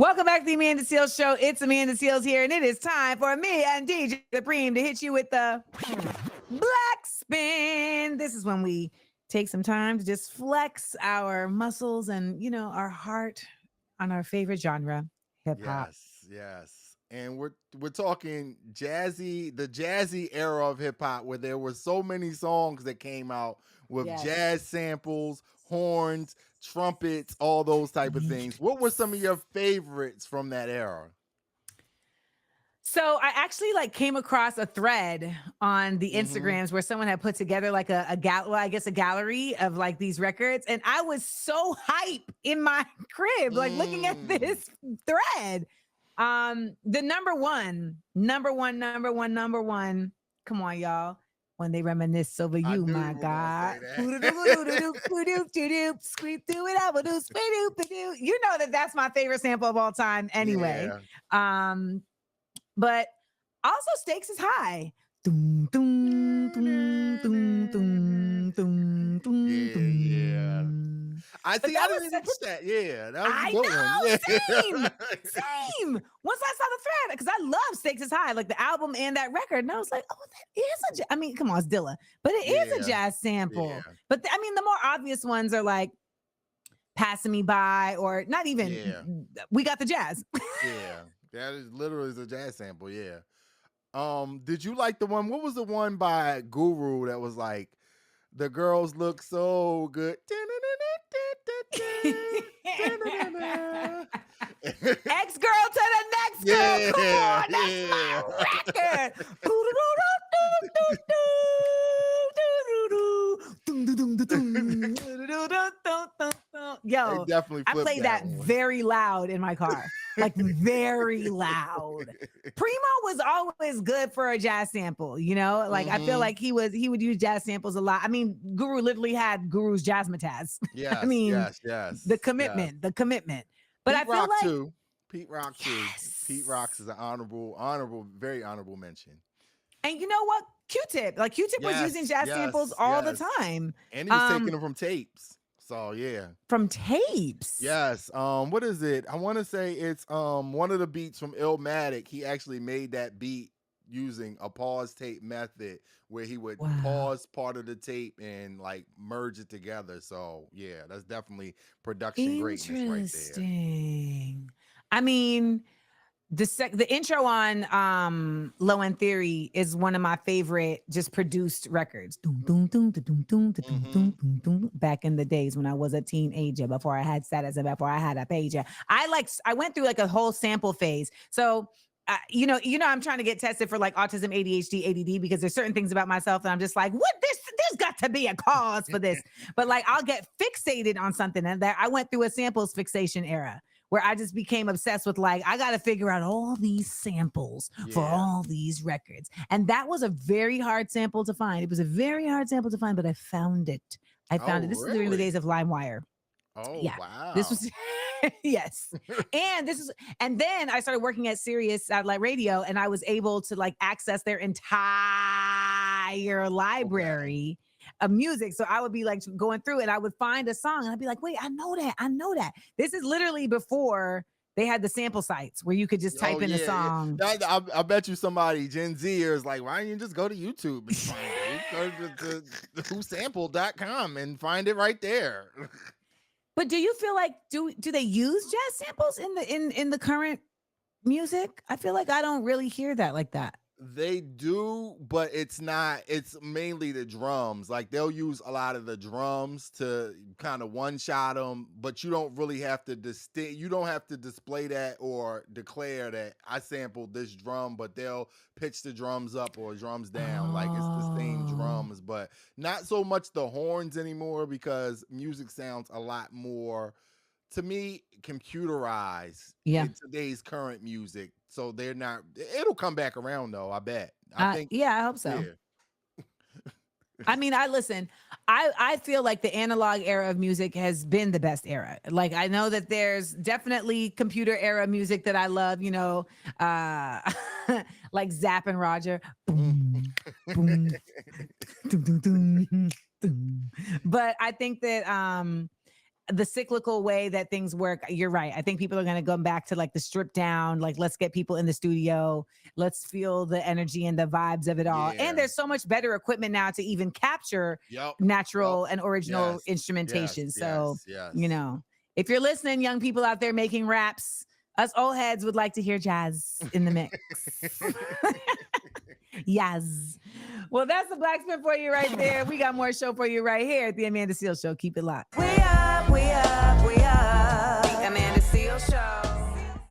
Welcome back to the Amanda Seals Show. It's Amanda Seals here, and it is time for me and DJ Supreme to hit you with the Black Spin. This is when we take some time to just flex our muscles and, our heart on our favorite genre, hip hop. Yes. And we're talking jazzy, the jazzy era of hip hop where there were so many songs that came out with Yes. jazz samples, horns, trumpets, all those type of things. What were some of your favorites from that era? So I actually came across a thread on the Mm-hmm. Instagrams where someone had put together a gallery of like these records, and I was so hype in my crib, like looking at Mm. this thread. The number one. Come on, y'all. When they reminisce over I you, knew my you were gonna God. say that. Squeak through it, I will do, You know that's my favorite sample of all time anyway. Yeah. Um, but also stakes is high. Dum, dum, dum, dum, dum, dum, dum, Yeah. dum. I But see. that I was didn't even such put that. Yeah, that was a I good one. know, Yeah. same, same. Once I saw the thread, because I love Stakes is High, like the album and that record, and I was like, oh, that is I mean, come on, it's Dilla, but it is a Yeah. jazz sample. Yeah. But I mean, the more obvious ones are like Passing Me By, or not Yeah. even We Got the Jazz. Yeah. That is literally the jazz sample. Yeah. Did you like the one? What was the one by Guru that was like the girls look so good? Ex girl to the next girl. Come Yeah, on, that's yeah. my record. They Yo, definitely I flipped played that that one. very loud in my car, like very loud. Primo was always good for a jazz sample, Like I feel Hmm. like he would use jazz samples a lot. I mean, Guru literally had Guru's jazzmatazz. I Yes, mean, yes, yes, the yes. commitment, the commitment. But I Pete feel Rock like too. Pete Rock too. Pete Rocks yes. is an honorable, very honorable mention. And you know what? Q-Tip, like Q-Tip was using Yes, jazz samples yes, all the yes. time. And he was taking Um, them from tapes. So yeah. from tapes. Yes. What is it? I want to say it's one of the beats from Illmatic. He actually made that beat using a pause tape method where he would Wow. pause part of the tape and like merge it together. So yeah, that's definitely production greatness right there. Interesting. I mean, the intro on Low End Theory is one of my favorite just produced records. Doom, doom, doom, da, doom, doom, da, doom, Mm-hmm. doom, doom, doom. Back in the days when I was a teenager, before I had status and before I had a pager. I went through like a whole sample phase. So I'm trying to get tested for like autism, ADHD, ADD, because there's certain things about myself that I'm just like, what there's got to be a cause for this. But like I'll get fixated on something, and that I went through a samples fixation era where I just became obsessed with like, I got to figure out all these samples for Yeah. all these records. And that was a very hard sample to find. It was a very hard sample to find, but I found it. I Oh, found it. This is during the really? days of LimeWire. Oh, Yeah, this wow. was yes. And then I started working at Sirius Satellite Radio, and I was able to like access their entire Okay. library of music. So I would be like going through it, I would find a song and I'd be like, wait, I know that. This is literally before they had the sample sites where you could just Oh type in a yeah, yeah. song. I bet you somebody Gen Z is like, why don't you just go to YouTube and find it? You go to whosample.com and find it right there. But do you feel like do they use jazz samples in the current music? I feel like I don't really hear that like that. They do, but it's mainly the drums. Like they'll use a lot of the drums to kind of one shot them, but you don't really have to you don't have to display that or declare that I sampled this drum, but they'll pitch the drums up or drums down. Like it's the same Oh. drums, but not so much the horns anymore because music sounds a lot more to me computerized Yeah. in today's current music. So they're not it'll come back around though, I bet. I think Yeah, I hope so. yeah. I mean, I listen. I feel like the analog era of music has been the best era. Like I know that there's definitely computer era music that I love. Uh, like Zapp and Roger. Mm. Boom, boom, doom, doom, doom, doom. But I think that the cyclical way that things work, you're right. I think people are going to go back to like the strip down, like let's get people in the studio, let's feel the energy and the vibes of it all. And Yeah. there's so much better equipment now to even capture Yep. Yep. natural and original Yes. Yes. instrumentation. So, Yes. you Yes. know, if you're listening, young people out there making raps, us old heads would like to hear jazz in the mix. Yes. Well, that's the Blackspin for you right there. We got more show for you right here at the Amanda Seales Show. Keep it locked. We up, we up, we